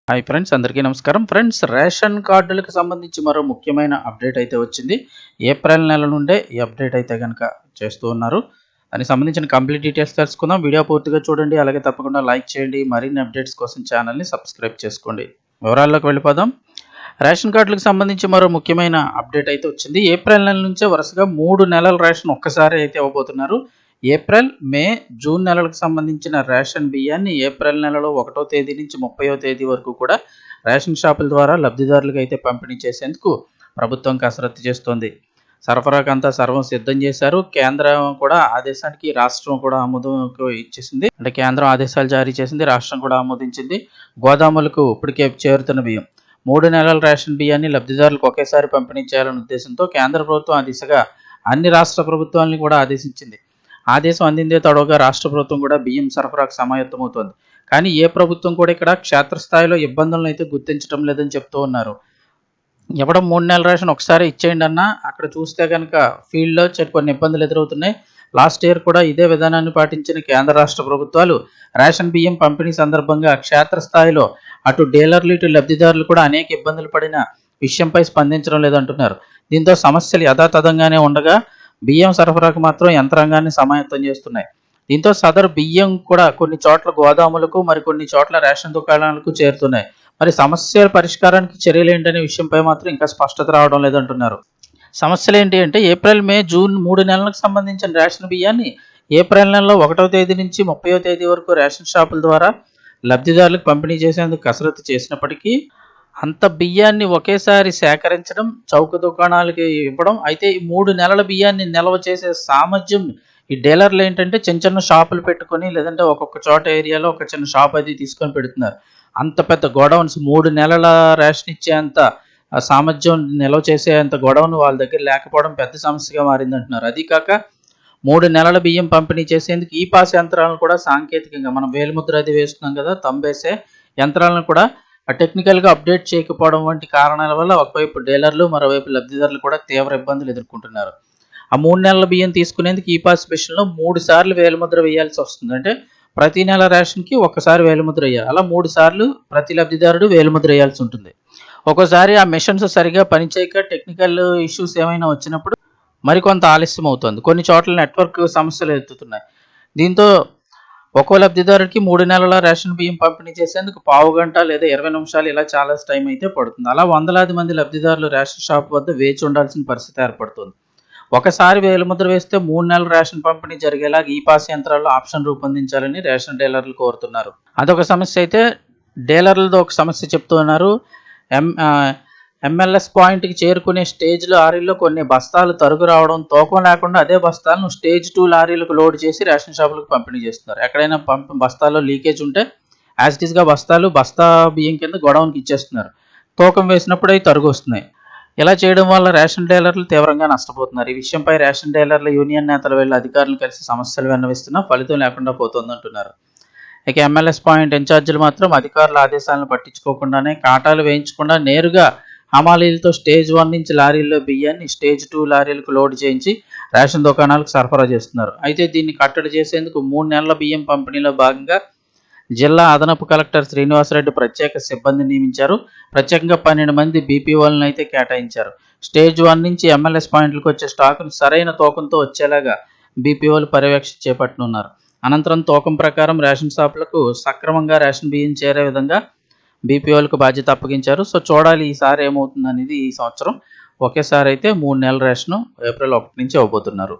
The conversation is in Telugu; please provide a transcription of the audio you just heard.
హాయ్ ఫ్రెండ్స్, అందరికీ నమస్కారం. ఫ్రెండ్స్, రేషన్ కార్డులకు సంబంధించి మరో ముఖ్యమైన అప్డేట్ అయితే వచ్చింది. ఏప్రిల్ నెల నుండే ఈ అప్డేట్ అయితే కనుక చేస్తూ ఉన్నారు. దానికి సంబంధించిన కంప్లీట్ డీటెయిల్స్ తెలుసుకుందాం. వీడియో పూర్తిగా చూడండి, అలాగే తప్పకుండా లైక్ చేయండి. మరిన్ని అప్డేట్స్ కోసం ఛానల్ని సబ్స్క్రైబ్ చేసుకోండి. వివరాల్లోకి వెళ్ళిపోదాం. రేషన్ కార్డులకు సంబంధించి మరో ముఖ్యమైన అప్డేట్ అయితే వచ్చింది. ఏప్రిల్ నెల నుంచే వరుసగా 3 నెలల రేషన్ ఒక్కసారి అయితే ఇవ్వబోతున్నారు. ఏప్రిల్, మే, జూన్ నెలలకు సంబంధించిన రేషన్ బియ్యాన్ని ఏప్రిల్ నెలలో 1వ తేదీ నుంచి 30వ తేదీ వరకు కూడా రేషన్ షాపుల ద్వారా లబ్ధిదారులకు అయితే పంపిణీ చేసేందుకు ప్రభుత్వం కసరత్తు చేస్తోంది. సరఫరాకంతా సర్వం సిద్ధం చేశారు. కేంద్రం కూడా ఆదేశానికి రాష్ట్రం కూడా ఆమోదం ఇచ్చేసింది. అంటే కేంద్రం ఆదేశాలు జారీ చేసింది, రాష్ట్రం కూడా ఆమోదించింది. గోదాములకు ఇప్పటికే చేరుతున్న బియ్యం 3 నెలల రేషన్ బియ్యాన్ని లబ్ధిదారులకు ఒకేసారి పంపిణీ చేయాలనే ఉద్దేశంతో కేంద్ర ప్రభుత్వం ఆ దిశగా అన్ని రాష్ట్ర ప్రభుత్వాలను కూడా ఆదేశించింది. ఆదేశం అందిందే తడవుగా రాష్ట్ర ప్రభుత్వం కూడా బియ్యం సరఫరాకు సమాయత్తమవుతోంది. కానీ ఏ ప్రభుత్వం కూడా ఇక్కడ క్షేత్రస్థాయిలో ఇబ్బందులను అయితే గుర్తించడం లేదని చెప్తూ ఉన్నారు. ఇవ్వడం 3 నెలల రేషన్ ఒకసారి ఇచ్చేయండి అన్నా అక్కడ చూస్తే కనుక ఫీల్డ్లో కొన్ని ఇబ్బందులు ఎదురవుతున్నాయి. లాస్ట్ ఇయర్ కూడా ఇదే విధానాన్ని పాటించిన కేంద్ర రాష్ట్ర ప్రభుత్వాలు రేషన్ బియ్యం పంపిణీ సందర్భంగా క్షేత్రస్థాయిలో అటు డీలర్లు ఇటు లబ్ధిదారులు కూడా అనేక ఇబ్బందులు పడిన విషయంపై స్పందించడం లేదంటున్నారు. దీంతో సమస్యలు యథాతథంగానే ఉండగా బియ్యం సరఫరాకు మాత్రం యంత్రాంగాన్ని సమాయత్తం చేస్తున్నాయి. దీంతో సదరు బియ్యం కూడా కొన్ని చోట్ల గోదాములకు, మరికొన్ని చోట్ల రేషన్ దుకాణాలకు చేరుతున్నాయి. మరి సమస్యల పరిష్కారానికి చర్యలు ఏంటనే విషయంపై మాత్రం ఇంకా స్పష్టత రావడం లేదంటున్నారు. సమస్యలు ఏంటి అంటే ఏప్రిల్, మే, జూన్ 3 నెలలకు సంబంధించిన రేషన్ బియ్యాన్ని ఏప్రిల్ నెలలో 1వ తేదీ నుంచి 30వ తేదీ వరకు రేషన్ షాపుల ద్వారా లబ్ధిదారులకు పంపిణీ చేసేందుకు కసరత్తు చేసినప్పటికీ అంత బియ్యాన్ని ఒకేసారి సేకరించడం, చౌక దుకాణాలకి ఇవ్వడం, అయితే ఈ 3 నెలల బియ్యాన్ని నిల్వ చేసే సామర్థ్యం ఈ డీలర్లు ఏంటంటే చిన్న చిన్న షాపులు పెట్టుకొని, లేదంటే ఒక్కొక్క చోట ఏరియాలో ఒక చిన్న షాప్ అది తీసుకొని పెడుతున్నారు. అంత పెద్ద గోడౌన్స్ 3 నెలల రేషన్ ఇచ్చేంత సామర్థ్యం నిల్వ చేసేంత గోడౌన్ వాళ్ళ దగ్గర లేకపోవడం పెద్ద సమస్యగా మారిందంటున్నారు. అది కాక 3 నెలల బియ్యం పంపిణీ చేసేందుకు ఈ పాస్ యంత్రాలను కూడా సాంకేతికంగా మనం వేలిముద్ర అది వేస్తున్నాం కదా, తంబేసే యంత్రాలను కూడా టెక్నికల్గా అప్డేట్ చేయకపోవడం వంటి కారణాల వల్ల ఒకవైపు డీలర్లు, మరోవైపు లబ్ధిదారులు కూడా తీవ్ర ఇబ్బందులు ఎదుర్కొంటున్నారు. ఆ 3 నెలల బియ్యం తీసుకునేందుకు ఈ పాస్ మిషన్లో 3 సార్లు వేలిముద్ర వేయాల్సి వస్తుంది. అంటే ప్రతి నెల రేషన్కి ఒక్కసారి వేలిముద్ర వేయాలి. అలా 3 సార్లు ప్రతి లబ్ధిదారుడు వేలిముద్ర వేయాల్సి ఉంటుంది. ఒక్కోసారి ఆ మిషన్స్ సరిగా పనిచేయక టెక్నికల్ ఇష్యూస్ ఏమైనా వచ్చినప్పుడు మరికొంత ఆలస్యం అవుతుంది. కొన్ని చోట్ల నెట్వర్క్ సమస్యలు ఎత్తుతున్నాయి. దీంతో ఒక్కో లబ్ధిదారుడికి 3 నెలల రేషన్ బియ్యం పంపిణీ చేసేందుకు పావు గంట లేదా 20 నిమిషాలు ఇలా చాలా టైం అయితే పడుతుంది. అలా వందలాది మంది లబ్ధిదారులు రేషన్ షాప్ వద్ద వేచి ఉండాల్సిన పరిస్థితి ఏర్పడుతుంది. ఒకసారి వేలిముద్ర వేస్తే 3 నెలల రేషన్ పంపిణీ జరిగేలాగా ఈ పాస్ యంత్రాల్లో ఆప్షన్ రూపొందించాలని రేషన్ డీలర్లు కోరుతున్నారు. అదొక సమస్య అయితే డీలర్లతో ఒక సమస్య చెప్తున్నారు. ఎంఎల్ఎస్ పాయింట్కి చేరుకునే స్టేజ్ లారీల్లో కొన్ని బస్తాలు తరుగు రావడం, తూకం లేకుండా అదే బస్తాలను స్టేజ్ 2 లారీలకు లోడ్ చేసి రేషన్ షాపులకు పంపిణీ చేస్తున్నారు. ఎక్కడైనా బస్తాల్లో లీకేజ్ ఉంటే యాజ్ ఇట్ ఈస్గా బస్తా బియ్యం కింద గొడవనికి ఇచ్చేస్తున్నారు. తూకం వేసినప్పుడు అవి తరుగు వస్తున్నాయి. ఇలా చేయడం వల్ల రేషన్ డీలర్లు తీవ్రంగా నష్టపోతున్నారు. ఈ విషయంపై రేషన్ డీలర్ల యూనియన్ నేతలు వెళ్ళి అధికారులు కలిసి సమస్యలు విన్నవిస్తున్నా ఫలితం లేకుండా పోతుందంటున్నారు. ఇక ఎంఎల్ఎస్ పాయింట్ ఇన్ఛార్జీలు మాత్రం అధికారుల ఆదేశాలను పట్టించుకోకుండానే కాటాలు వేయించకుండా నేరుగా హమాలీలతో స్టేజ్ 1 నుంచి లారీల్లో బియ్యాన్ని స్టేజ్ 2 లారీలకు లోడ్ చేయించి రేషన్ దుకాణాలకు సరఫరా చేస్తున్నారు. అయితే దీన్ని కట్టడి చేసేందుకు 3 నెలల బియ్యం పంపిణీలో భాగంగా జిల్లా అదనపు కలెక్టర్ శ్రీనివాసరెడ్డి ప్రత్యేక సిబ్బందిని నియమించారు. ప్రత్యేకంగా 12 మంది బీపీఓలను అయితే కేటాయించారు. స్టేజ్ 1 నుంచి ఎంఎల్ఎస్ పాయింట్లకు వచ్చే స్టాకును సరైన తూకంతో వచ్చేలాగా బీపీఓలు పర్యవేక్షణ చేపట్టనున్నారు. అనంతరం తూకం ప్రకారం రేషన్ షాపులకు సక్రమంగా రేషన్ బియ్యం చేరే విధంగా బీపీఓలకు బాధ్యత అప్పగించారు. సో చూడాలి ఈసారి ఏమవుతుంది అనేది. ఈ సంవత్సరం ఒకేసారి అయితే 3 నెలల రేషను ఏప్రిల్ 1 నుంచి ఇవ్వబోతున్నారు.